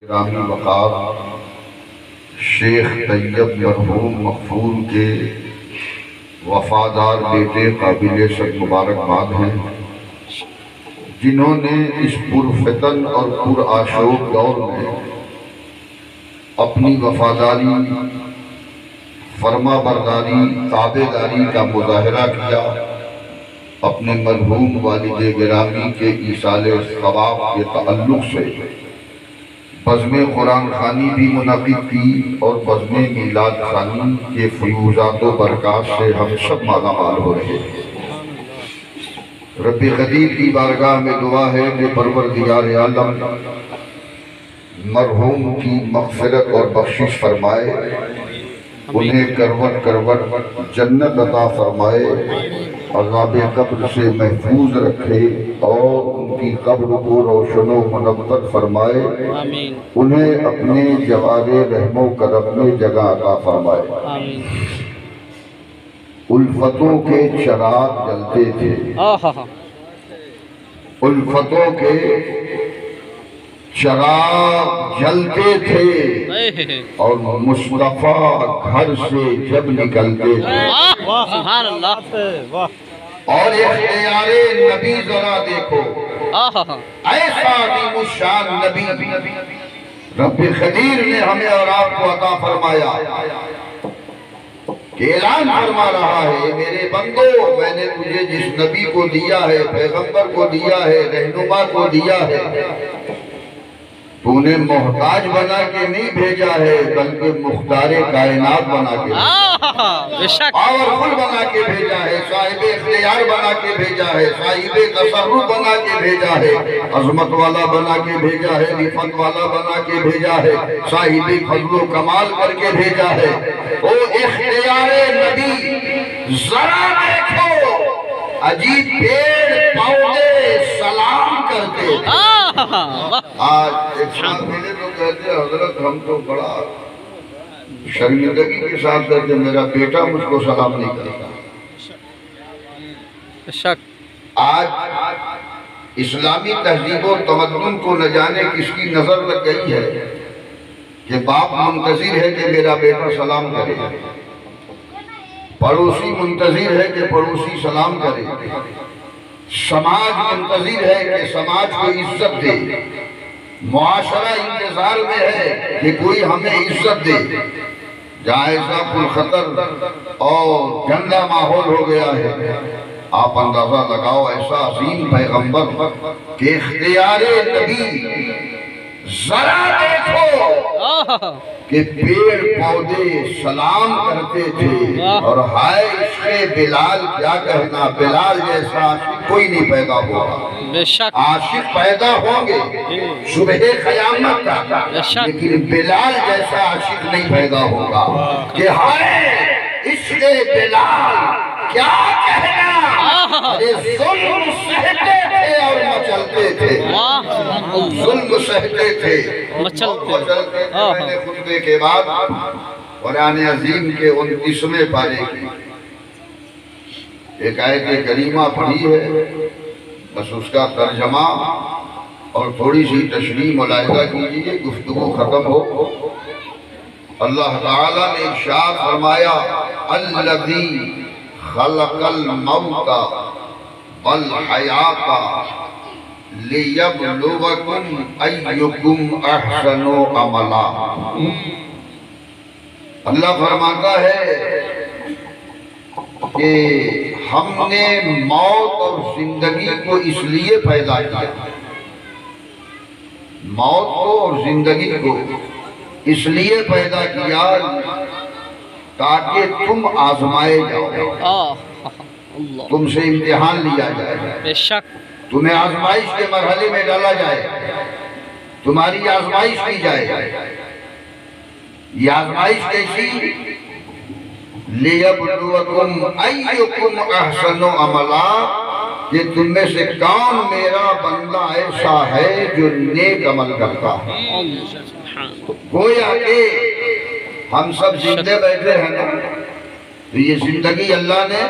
گرامی وقار شیخ طیب مرحوم مغفور کے وفادار بیٹے قابل صد مبارکباد ہیں، جنہوں نے اس پرفتن اور پرآشوب دور میں اپنی وفاداری، فرما برداری، تابعداری کا مظاہرہ کیا، اپنے مرحوم والد گرامی کے ایصال ثواب کے تعلق سے بزم قرآن خوانی بھی منعقد کی اور بزم میلاد خوانی کے فیوزات و برکات سے ہم سب مالا مال ہو رہے ہیں۔ رب قدیر کی بارگاہ میں دعا ہے کہ پروردگار عالم مرحوم کی مغفرت اور بخشش فرمائے، انہیں کروٹ کروٹ جنت عطا فرمائے، عذاب قبر سے محفوظ رکھے اور ان کی قبر کو روشن و منور فرمائے، انہیں اپنے جوار رحم و کرم میں جگہ عطا فرمائے۔ الفتوں کے چراغ جلتے تھے، الفتوں کے چراغ جلتے تھے اور مصطفیٰ گھر سے جب نکلتے تھے، اور اختیار نبی ذرا دیکھو، ایسا عظیم الشان نبی رب قدیر نے ہمیں اور آپ کو عطا فرمایا کہ اعلان فرما رہا ہے، میرے بندو میں نے تجھے جس نبی کو دیا ہے، پیغمبر کو دیا ہے، رہنما کو دیا ہے، تو انہیں محتاج بنا کے نہیں بھیجا ہے بلکہ مختار کائنات بنا کے پاورفل بنا کے بھیجا ہے، صاحب اختیار بنا کے بھیجا ہے، صاحب تصرف بنا کے بھیجا ہے، عظمت والا بنا کے بھیجا ہے، رفعت والا بنا کے بھیجا ہے، صاحب فضل و کمال کر کے بھیجا ہے۔ وہ اختیار نبی ذرا دیکھو، عجیب پیڑ پودے سلام کرتے تھے۔ آج ایک ساتھ ملے تو کہتے حضرت ہم تو بڑا شرمندگی کے ساتھ کہتے میرا بیٹا مجھ کو سلام نہیں کرتا۔ آج اسلامی تہذیب و تمدن کو نہ جانے کس کی نظر لگ گئی ہے کہ باپ منتظر ہے کہ میرا بیٹا سلام کرے، پڑوسی منتظر ہے کہ پڑوسی سلام کرے، سماج منتظر ہے کہ سماج کو عزت دے، معاشرہ انتظار میں ہے کہ کوئی ہمیں عزت دے۔ جہاں ایسا پرخطر اور گندا ماحول ہو گیا ہے، آپ اندازہ لگاؤ ایسا عظیم پیغمبر کہ اختیار نبی ذرا دیکھو کہ پیڑ پودے سلام کرتے تھے، اور ہائے عشق بلال کیا کہنا، بلال جیسا عاشق کوئی نہیں پیدا ہوگا، عاشق پیدا ہوں گے صبح قیامت کا، لیکن بلال جیسا عاشق نہیں پیدا ہوگا کہ ہائے عشق بلال کیا کہنا، ارے ظلم سہتے تھے اور مچلتے تھے، ظلم سہتے تھے مچلتے تھے۔ میں نے خطبے کے بعد قرآن عظیم کے 29ویں پارے کی ایک آیت کریمہ پڑھی ہے، بس اس کا ترجمہ اور تھوڑی سی تشریح ملاحظہ کیجئے، گفتگو ختم ہو۔ اللہ تعالیٰ نے ارشاد فرمایا الذی خلق الموت والحیات لیبلوکم ایکم احسن عملا۔ اللہ فرماتا ہے کہ ہم نے موت اور زندگی کو اس لیے پیدا کیا، موت کو اور زندگی کو اس لیے پیدا کیا تاکہ تم آزمائے جاؤ، تم سے امتحان لیا جائے، تمہیں آزمائش کے مرحلے میں ڈالا جائے، تمہاری آزمائش کی جائے۔ یہ آزمائش کیسی؟ لِيَبْلُوَكُمْ أَيُّكُمْ أَحْسَنُ عَمَلًا، کہ تم میں سے کون میرا بندہ ایسا ہے جو نیک عمل کرتا ہے۔ گویا کہ ہم سب زندے بیٹھے ہیں نا، تو یہ زندگی اللہ نے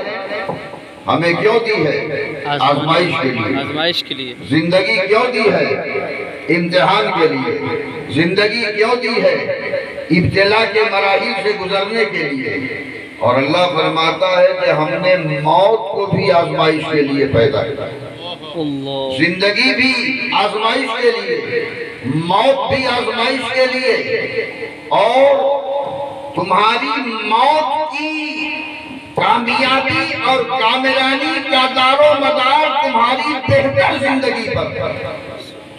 ہمیں کیوں دی ہے؟ آزمائش کے لیے۔ زندگی کیوں دی ہے؟ امتحان کے لیے زندگی کیوں دی ہے؟ ابتلا کے مراحل سے گزرنے کے لیے۔ اور اللہ فرماتا ہے کہ ہم نے موت کو بھی آزمائش کے لیے پیدا کیا، زندگی بھی آزمائش کے لیے، موت بھی آزمائش کے لیے، اور تمہاری موت کی کامیابی اور کامرانی کا دار و مدار تمہاری بہتر زندگی پر،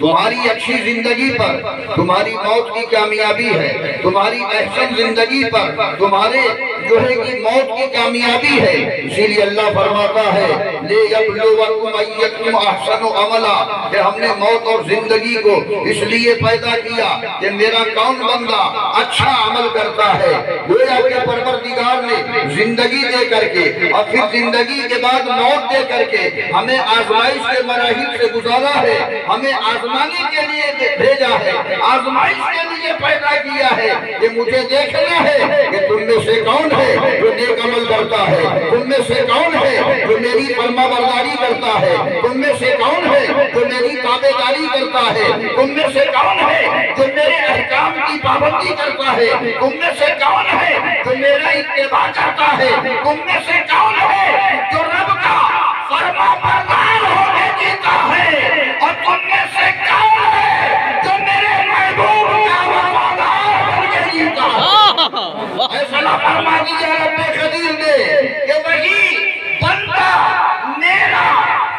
تمہاری اچھی زندگی پر، تمہاری موت کی کامیابی ہے، تمہاری احسن زندگی پر تمہارے جو ہے کہ موت کی کامیابی ہے۔ اسی لیے اللہ فرماتا ہے لِيَبْلُوَكُمْ أَيُّكُمْ أَحْسَنُ عَمَلًا، کہ ہم نے موت اور زندگی کو اس لیے پیدا کیا کہ میرا کون بندہ اچھا عمل کرتا ہے۔ گویا کہ پروردگار نے زندگی دے کر کے اور پھر زندگی کے بعد موت دے کر کے ہمیں آزمائش کے مراحل سے گزارا ہے، ہمیں آزمانے کے لیے بھیجا ہے، آزمائش کے لیے پیدا کیا ہے کہ مجھے دیکھنا ہے کہ تم میں سے کون ہے جو نیک عمل کرتا ہے، تم میں سے کون ہے جو میری فرما برداری کرتا ہے، تم میں سے کون ہے جو میری تابعداری کرتا ہے، تم میں سے کون ہے جو میرے احکام کی پابندی کرتا ہے، تم میں سے کون ہے جو میرا اتباع کرتا ہے، تم میں سے کون ہے جو رب کا فرما بردار ہونے دیتا ہے، اور تم میں سے کون ہے جو میرے محبوب کا وفادار بن کے جیتا ہے۔ فیصلہ فرما دیا رب قدیر نے کہ وہی بندہ میرا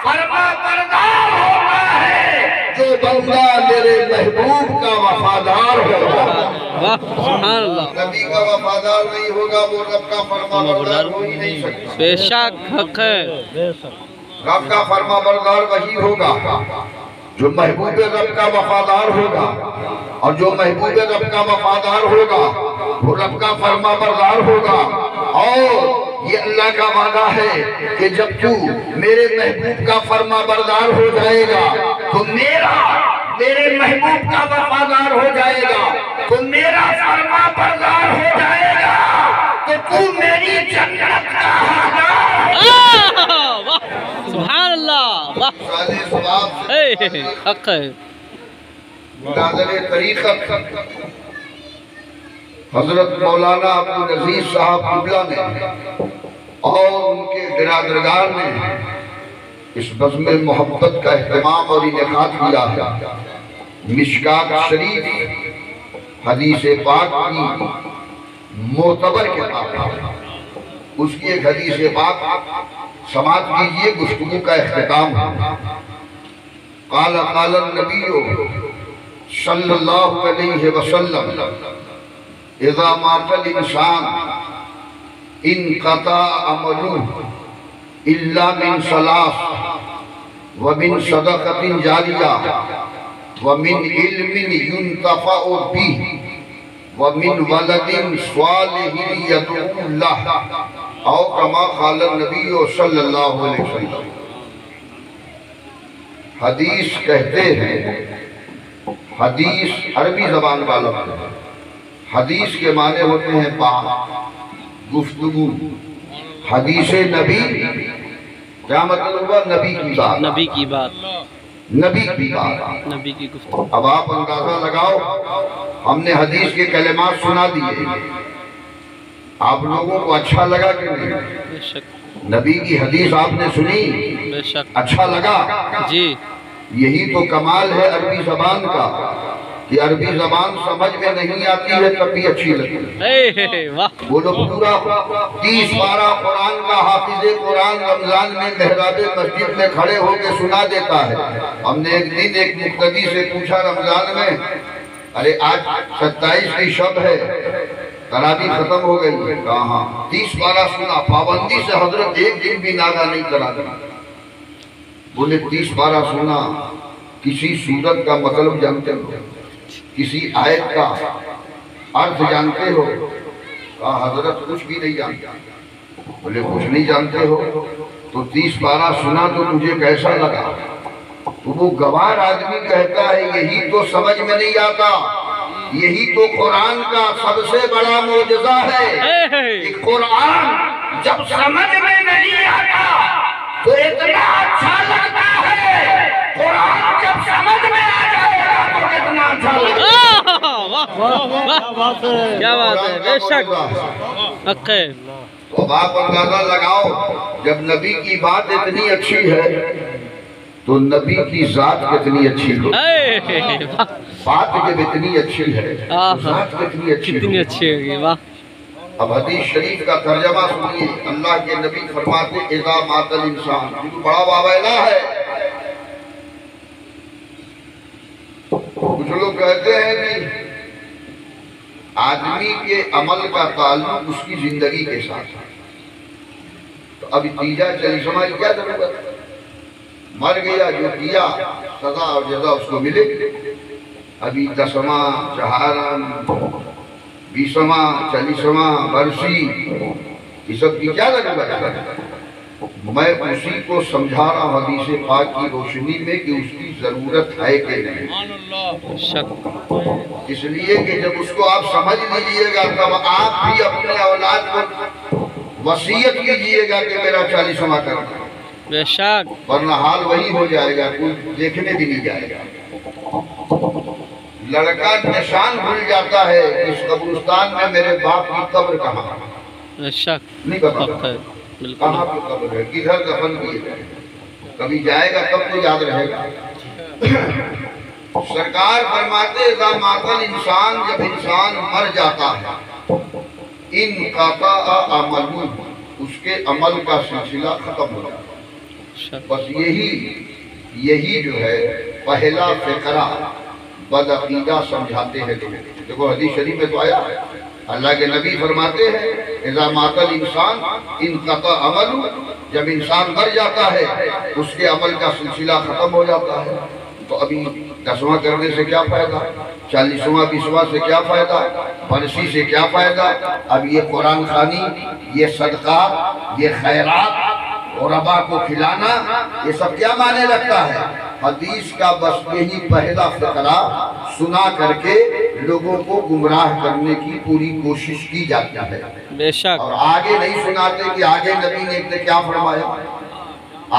فرما بردار ہوتا ہے جو بندہ میرے محبوب کا وفادار ہوگا۔ سبحان اللہ، نبی کا وفادار نہیں ہوگا وہ رب کا فرما بردار ہو ہی نہیں سکتا۔ بے شک حق ہے، رب کا فرما بردار وہی ہوگا جو محبوب رب کا وفادار ہوگا، اور جو محبوب رب کا وفادار ہوگا وہ رب کا فرما بردار ہوگا۔ اور یہ اللہ کا وعدہ ہے کہ جب تو میرے محبوب کا فرما بردار ہو جائے گا تو میرے محبوب کا وفادار ہو جائے گا تو میرا فرما بردار ہو جائے گا تو تو میری جنت کا حقدار ہے۔ سبحان اللہ، واہ، حق ہے۔ ناظر طریقت حضرت مولانا عبدالعزیز صاحب قبلہ نے اور ان کے برادرگار نے اس بزم محبت کا اہتمام اور انعقاد کیا ہے۔ مشکات شریف حدیث پاک کی معتبر کتاب ہے، اس کی ایک حدیث پاک سماعت کیجئے، گفتگو کا اختتام ہے۔ قال النبی صلی اللہ علیہ وسلم اذا مات الانسان انقطع عمله الا من ثلاث ومن صدقۃ جاریہ ومن علم ينتفع به ومن ولد صالح يدعو له، او کما قال النبی صلی اللہ علیہ وسلم۔ حدیث کہتے ہیں، حدیث عربی زبان والا ہے، حدیث کے معنی ہوتے ہیں بات، گفتگو۔ حدیث نبی کیا مطلب ہوا؟ نبی کی بات، نبی کی بات، نبی کی بات، نبی کی گفتگو۔ اب آپ اندازہ لگاؤ، ہم نے حدیث کے کلمات سنا دیے، آپ لوگوں کو اچھا لگا کہ نہیں؟ بے شک، نبی کی حدیث آپ نے سنی، بے شک، اچھا لگا؟ جی، یہی تو کمال ہے عربی زبان کا کہ عربی زبان سمجھ میں نہیں آتی ہے تب بھی اچھی لگتی ہے۔ واہ، وہ لوگ پورا 30 پارہ قرآن کا حافظ قرآن رمضان میں محراب مسجد میں کھڑے ہو کے سنا دیتا ہے۔ ہم نے ایک دن ایک مقتدی سے پوچھا رمضان میں، ارے آج 27 کی شب ہے، تراویح ختم ہو گئی ہے، کہاں 30 پارہ سنا، پابندی سے حضرت ایک دن بھی ناغہ نہیں کرا دیا۔ بولے 30 پارہ سنا، کسی سورت کا مطلب جانتے ہو؟ کسی آیت کا عرض جانتے ہو؟ کہا حضرت کچھ بھی نہیں جانتے۔ بولے کچھ نہیں جانتے ہو تو 30 پارہ سنا تو تجھے کیسا لگا؟ تو وہ گوار آدمی کہتا ہے یہی تو سمجھ میں نہیں آتا، یہی تو قرآن کا سب سے بڑا معجزہ ہے کہ قرآن جب سمجھ میں نہیں آتا تو اتنا اچھا لگتا ہے قرآن جب سمجھ میں آ جائے گا تو کتنا اچھا لگے گا۔ کیا بات ہے، بے شک حق ہے۔ تو آپ اندازہ لگاؤ، جب نبی کی بات اتنی اچھی ہے تو نبی کی ذات کتنی اچھی ہو۔ بات جب اتنی اچھی ہے ذات کتنی اچھی کتنی اچھی ہوگی، واہ۔ اب حدیث شریف کا ترجمہ سنیے، اللہ کے نبی فرماتے اذا مات الانسان، بڑا واویلا ہے۔ کچھ لوگ کہتے ہیں کہ آدمی کے عمل کا تعلق اس کی زندگی کے ساتھ ہے، تو اب نتیجہ چلیسمہ کی کیا ضرورت ہے؟ مر گیا، جو کیا سزا اور جزا اس کو ملے۔ ابھی 10واں، 4واں، 20واں، 40واں برسی، یہ سب کی کیا ضرورت ہے؟ میں اسی کو سمجھا رہا ہوں حدیث پاک کی روشنی میں کہ اس کی ضرورت ہے کہ نہیں۔ اس لیے کہ جب اس کو آپ سمجھ لیجئے گا تب آپ بھی اپنے اولاد کو وصیت کیجئے گا کہ میرا 40واں کرنا، بے شک، ورنہ حال وہی ہو جائے گا، کوئی دیکھنے بھی نہیں جائے گا۔ لڑکا نشان بھول جاتا ہے اس قبرستان میں میرے باپ کی قبر کہاں، بے شک نہیں پتا حق ہے، بالکل۔ کہاں پہ قبر ہے، کدھر دفن کیے گئے، کبھی جائے گا تب تو یاد رہے گا۔ سرکار فرماتے اذا مات الانسان، جب انسان مر جاتا ہے، انقطع عملہ، اس کے عمل کا سلسلہ ختم ہو جاتا ہے۔ بس یہی جو ہے پہلا فقرہ بدعقیدہ سمجھاتے ہیں تمہیں۔ دیکھو حدیث شریف میں تو آیا ہے، اللہ کے نبی فرماتے ہیں اذا مات الانسان انقطع عملہ، جب انسان مر جاتا ہے اس کے عمل کا سلسلہ ختم ہو جاتا ہے۔ تو ابھی 10واں کرنے سے کیا فائدہ، 40واں 20واں سے کیا فائدہ، برسی سے کیا فائدہ؟ اب یہ قرآن خوانی، یہ صدقہ، یہ خیرات، غربا کو کھلانا، یہ سب کیا معنی رکھتا ہے؟ حدیث کا بس یہی پہلا فقرہ سنا کر کے لوگوں کو گمراہ کرنے کی پوری کوشش کی جاتی ہے، بے شک۔ اور آگے نہیں سناتے کہ آگے نبی نے کیا فرمایا۔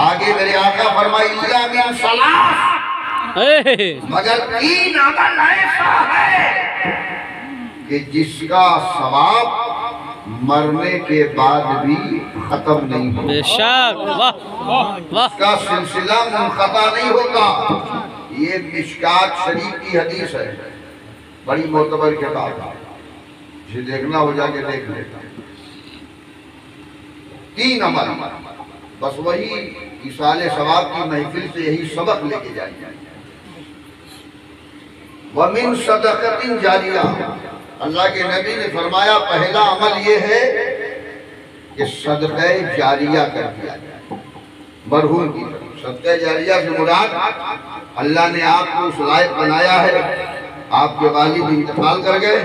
آگے میرے آقا فرمائی الا من ثلاث، مگر 3 عمل ایسا ہے کہ جس کا ثواب مرنے کے بعد بھی ختم نہیں ہوگا، بے شک، واہ واہ، اس کا سلسلہ منقطع نہیں ہوگا۔ یہ مشکات شریف کی حدیث ہے، بڑی معتبر کتاب ہے، جسے دیکھنا ہو جا کے دیکھ لیتا۔ 3 عمل، بس وہی ایصال ثواب کی محفل سے یہی سبق لے کے جائیں گے۔ وَمِن صَدَقَةٍ جَارِيَةٍ، اللہ کے نبی نے فرمایا پہلا عمل یہ ہے کہ صدقہ جاریہ کر دیا جائے، مرحوم کی صدقہ جاریہ سے مراد اللہ نے آپ کو اس لائق بنایا ہے، آپ کے والد انتقال کر گئے،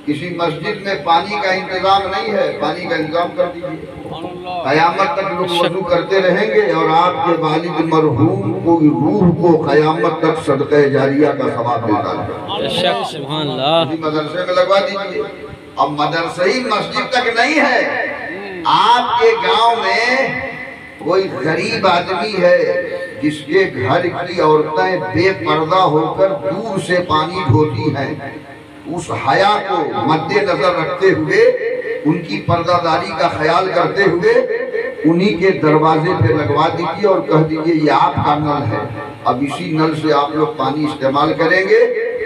کسی مسجد میں پانی کا انتظام نہیں ہے، پانی کا انتظام کر دیجئے، قیامت تک لوگ وضو کرتے رہیں گے اور آپ کے والد مرحوم کو روح کو قیامت تک صدقہ جاریہ کا ثواب ملتا ہے۔ سبحان اللہ۔ مدرسے میں لگوا دیجئے۔ اب مدرسہ ہی مسجد تک نہیں ہے، آپ کے گاؤں میں کوئی غریب آدمی ہے جس کے گھر کی عورتیں بے پردہ ہو کر دور سے پانی ڈھوتی ہیں، اس حیا کو مد نظر رکھتے ہوئے، ان کی پردہ داری کا خیال کرتے ہوئے انہی کے دروازے پہ لگوا دیجئے اور کہہ دیجئے یہ آپ کا نل ہے، اب اسی نل سے آپ لوگ پانی استعمال کریں گے۔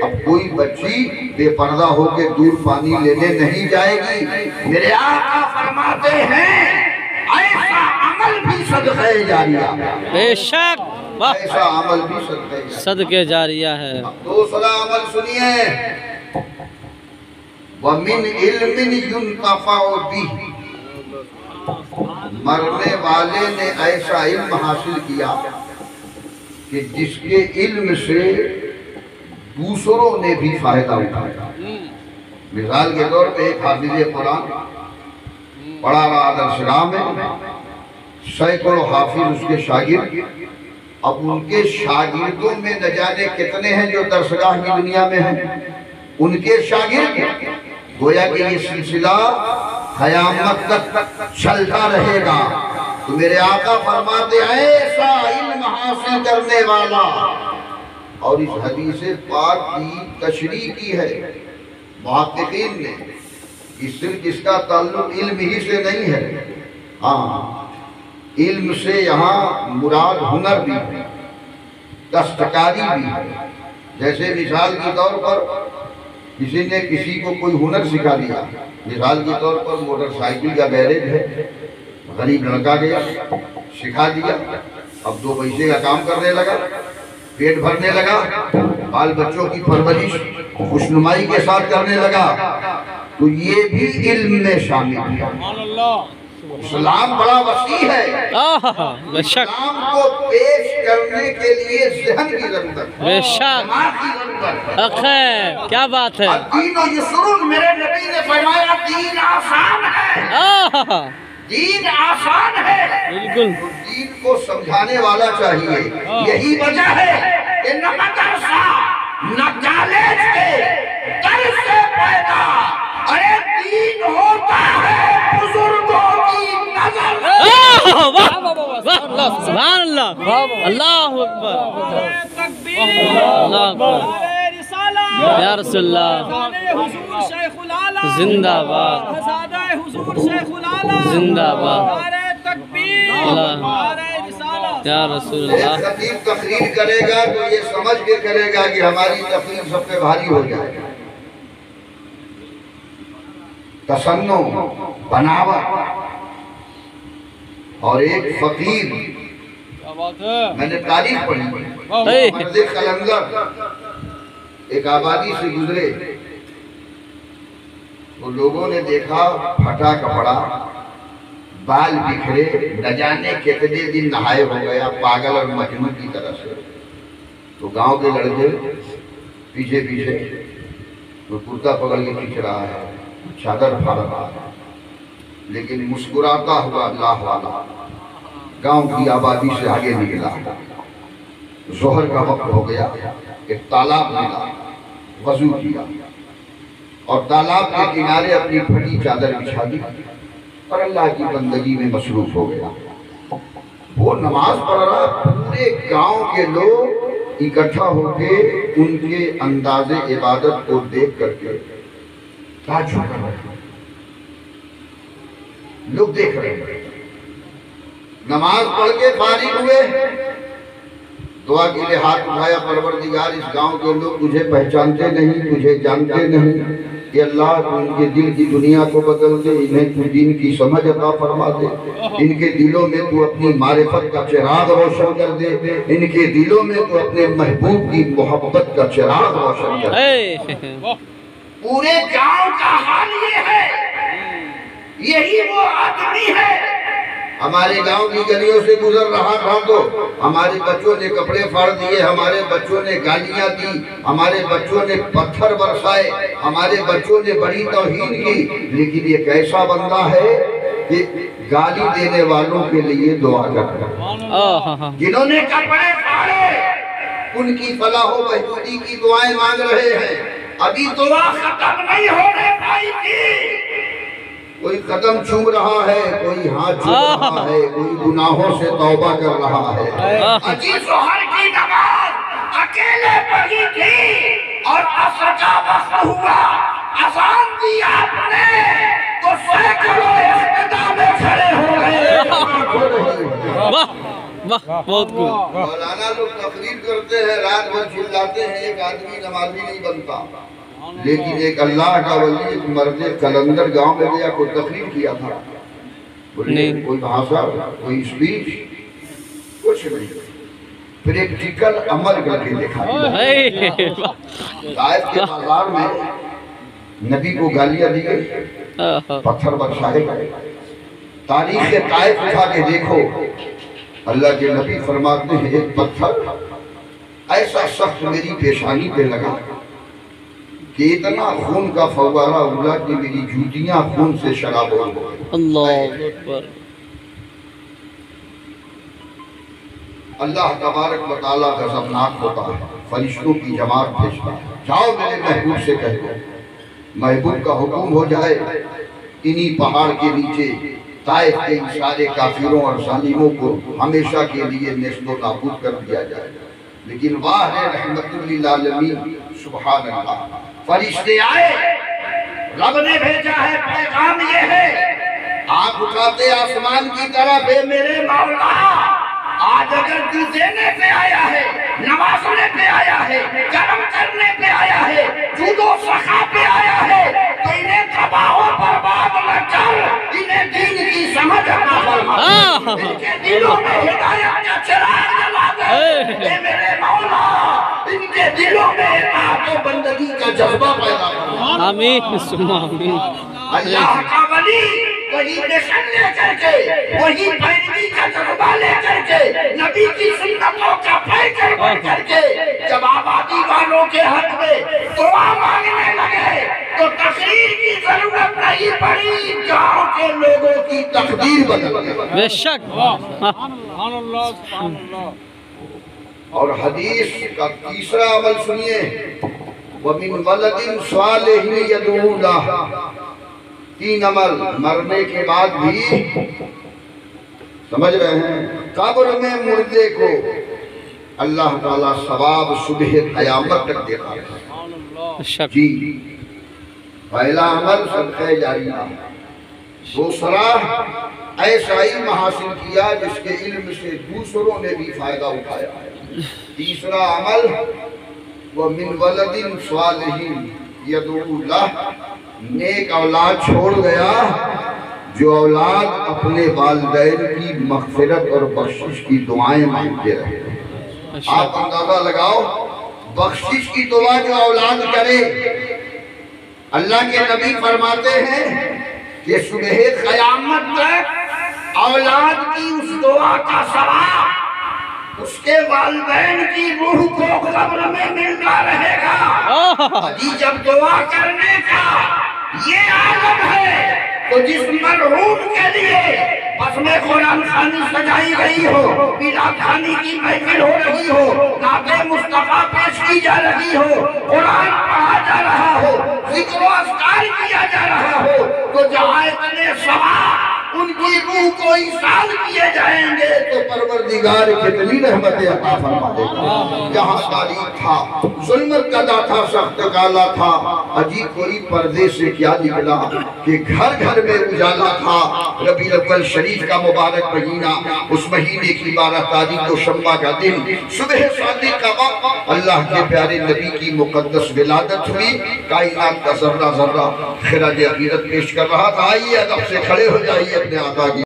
اب کوئی بچی بے پردہ ہو کے دور پانی لینے نہیں جائے گی۔ میرے آقا فرماتے ہیں ایسا عمل بھی صدقہ جاریہ، بے شک، واہ، ایسا عمل بھی صدقہ جاریہ۔ صدقہ جاریہ ہے۔ اب دوسرا عمل سنیے، وَمِنْ عِلْمٍ يُنْتَفَعُ بِهِ، مرنے والے نے ایسا علم حاصل کیا کہ جس کے علم سے دوسروں نے بھی فائدہ اٹھایا۔ مثال کے طور پہ ایک حافظ قرآن پڑھا رہا درسگاہ میں، سینکڑوں حافظ اس کے شاگرد، اب ان کے شاگردوں میں نہ جانے کتنے ہیں جو درسگاہ کی دنیا میں ہیں، ان کے شاگرد، گویا کہ یہ سلسلہ قیامت تک چلتا رہے گا۔ تو میرے آقا فرماتے ہیں ایسا علم حاصل کرنے والا، اور اس حدیث پاک کی تشریح کی ہے محققین نے کہ صرف اس کا تعلق علم ہی سے نہیں ہے، ہاں علم سے یہاں مراد ہنر بھی ہے، دستکاری بھی ہے۔ جیسے مثال کے طور پر کسی نے کسی کو کوئی ہنر سکھا دیا، مثال کے طور پر موٹر سائیکل کا گیراج ہے، غریب لڑکا گیا سکھا دیا، اب 2 پیسے کا کام کرنے لگا، پیٹ بھرنے لگا، بال بچوں کی پرورش خوشنمائی کے ساتھ کرنے لگا، تو یہ بھی علم میں شامل ہے۔ اسلام بڑا وسیع ہے، بے شک اسلام کو پیش کرنے کے لیے ذہن کی ضرورت ہے، بے شک دماغ کی ضرورت ہے۔ اخیر کیا بات ہے، الدین یسر، میرے نبی نے فرمایا دین آسان ہے، دین آسان ہے، بالکل دین کو سمجھانے والا چاہیے۔ یہی وجہ ہے کہ نہ مدرسہ نہ کالج کے در سے پیدا، ارے دین ہوتا ہے بزرگوں کی نظر سے۔ سبحان اللہ، اللہ اکبر، اللہ اکبر، یا رسول اللہ، زندہ باد، زندہ باد، یا رسول اللہ۔ خطیب تقریر کرے گا تو یہ سمجھ کے کرے گا کہ ہماری تقریر سب پہ بھاری ہو جائے گا، تصنع، بناوٹ۔ اور ایک فقیر، میں نے تاریخ پڑھی، مرد قلندر ایک آبادی سے گزرے تو لوگوں نے دیکھا پھٹا کپڑا، بال بکھرے، نہ جانے کتنے دن نہائے ہو گیا، پاگل اور مجنون کی طرح سے۔ تو گاؤں کے لڑکے پیچھے پیچھے وہ کرتا پکڑ کے کھینچ رہا ہے، چادر پھاڑ رہا ہے، لیکن مسکراتا ہوا اللہ والا گاؤں کی آبادی سے آگے نکلا۔ ظہر کا وقت ہو گیا، ایک تالاب ملا، وضو کیا اور تالاب کے کنارے اپنی پھٹی چادر بچھا دی اور اللہ کی بندگی میں مصروف ہو گیا۔ وہ نماز پڑھ رہا، پورے گاؤں کے لوگ اکٹھا ہو کے ان کے انداز عبادت کو دیکھ کر کے تعجب کر رہے ہیں، لوگ دیکھ رہے ہیں۔ نماز پڑھ کے فارغ ہوئے، دعا کے لیے ہاتھ اٹھایا، پروردگار اس گاؤں کے لوگ تجھے پہچانتے نہیں، تجھے جانتے نہیں، کہ اللہ تو ان کے دل کی دنیا کو بدل دے، انہیں تو دین کی سمجھ عطا فرما دے، ان کے دلوں میں تو اپنی معرفت کا چراغ روشن کر دے، ان کے دلوں میں تو اپنے محبوب کی محبت کا چراغ روشن کر دے۔ پورے گاؤں کا حال یہ ہے، یہی وہ آدمی ہے۔ ہمارے گاؤں کی گلیوں سے گزر رہا تھا تو ہمارے بچوں نے کپڑے پھاڑ دیے، ہمارے بچوں نے گالیاں دی، ہمارے بچوں نے پتھر برسائے، ہمارے بچوں نے بڑی توہین کی، لیکن یہ کیسا بندہ ہے کہ گالی دینے والوں کے لیے دعا کرتا ہے۔ جنہوں نے کپڑے پھاڑے ان کی فلاح و بہبودی کی دعائیں مانگ رہے ہیں، ابھی دعا ختم نہیں ہونے پائی تھی۔ کوئی قدم چوم رہا ہے، کوئی ہاتھ چوم رہا ہے، کوئی گناہوں سے توبہ کر رہا ہے۔ اجی ظہر کی نماز اکیلے پڑھی تھی اور عصر کا وقت ہوا، اذان دی آپ نے تو سینکڑوں اقتداء میں کھڑے ہو گئے۔ واہ واہ، بہت خوب۔ مولانا لوگ تقریر کرتے ہیں، رات بھر چلاتے ہیں، ایک آدمی نمازی نہیں بنتا، لیکن ایک اللہ کا ولی ایک مرد قلندر گاؤں میں گیا، کوئی تقریر کیا تھا، کوئی بھاشا، کوئی اسپیچ، کچھ نہیں، پریکٹیکل عمل کر کے دکھا دیا۔ طائف کے بازار میں نبی کو گالیاں دی گئی، پتھر برسائے گئے۔ تاریخ طائف اٹھا کے دیکھو، اللہ کے نبی فرماتے ہیں ایک پتھر ایسا سخت میری پیشانی پہ لگا کہ اتنا خون کا فوارہ اڑا کہ میری جوتیاں خون سے شراب ہو گئی۔ اللہ اکبر۔ اللہ تبارک و تعالیٰ غضبناک ہوتا ہے، فرشتوں کی جماعت بھیجتا ہے، جاؤ میرے محبوب سے کہہ دو، محبوب کا حکم ہو جائے، انہی پہاڑ کے نیچے طائف کے ان سارے کافروں اور ظالموں کو ہمیشہ کے لیے نیست و نابود کر دیا جائے. لیکن واہ ہے رحمت للعالمین، سبحان اللہ. فرشتے آئے، رب نے بھیجا ہے، پیغام یہ ہے، آپ اٹھاتے آسمان کی طرف، اے میرے مولا آج اگر تو دینے پہ آیا ہے، نوازنے پہ آیا ہے، کرم کرنے پہ آیا ہے، جود و سخا پہ آیا ہے، تو انہیں تباہ و برباد نہ کر، انہیں دین کی سمجھ عطا فرما، ان کے دلوں میں ہدایت کا چراغ جلا دے. اے میرے مولا ان کے دلوں میں اطاعت و بندگی کا جذبہ پیدا فرما. آمین ثم آمین. اللہ کا ولی وہی مشن لے کر کے، وہی پیروی کا جذبہ لے کر کے، نبی کی سنتوں کا پیکر بن کر کے جب آبادی والوں کے حق میں دعا مانگنے لگے تو تقریر کی ضرورت نہیں پڑی، گاؤں کے لوگوں کی تقدیر بدل گئی. بے شک. سبحان اللہ سبحان اللہ. اور حدیث کا تیسرا عمل سنیے، وَمِن وَلَدٍ صَالِحٍ يَدْعُو لَهُ. 3 عمل مرنے کے بعد بھی، سمجھ رہے ہیں، قبر میں مردے کو اللہ تعالیٰ ثواب صبح قیامت تک دیتا ہے. بے شک. جی پہلا عمل صدقہ جاریہ، دوسرا ایسا علم حاصل کیا جس کے علم سے دوسروں نے بھی فائدہ اٹھایا ہے. تیسرا عمل وَمِن وَلَدٍ صَالِحٍ يَدْعُو لَهُ، نیک اولاد چھوڑ گیا جو اولاد اپنے والدین کی مغفرت اور بخشش کی دعائیں مانگتے رہے. آپ اندازہ لگاؤ، بخشش کی دعا جو اولاد کرے، اللہ کے نبی فرماتے ہیں کہ صبح قیامت تک اولاد کی اس دعا کا ثواب اس کے والدین کی روح کو قبر میں ملتا رہے گا. جب دعا کرنے کا یہ عالم ہے تو جس مرحوم کے لیے بس میں قرآن خوانی سجائی گئی ہو، میلاد خوانی کی محفل ہو رہی ہو، نعت مصطفیٰ پیش کی جا رہی ہو، قرآن پڑھا جا رہا ہو، ذکر و اذکار کیا جا رہا ہو، تو جہاں اتنے ثواب ان کی روح کو ایصال کیے جائیں گے تو پروردگار کتنی رحمتیں عطا فرما دے گا. جہاں تاریخ تھا، ظلمت کا تھا، سخت کالا تھا، عجیب کوئی پردے سے کیا نکلا کہ گھر گھر میں اجالا تھا. ربیع الاول شریف کا مبارک مہینہ، اس مہینے کی 12 تاریخ کو شنبہ کا دن، صبح صادق کا وقت، اللہ کے پیارے نبی کی مقدس ولادت ہوئی. کائنات کا ذرہ ذرہ خراج عقیدت پیش کر رہا تھا. آئیے ادب سے کھڑے ہو جائیے اپنے آقا کی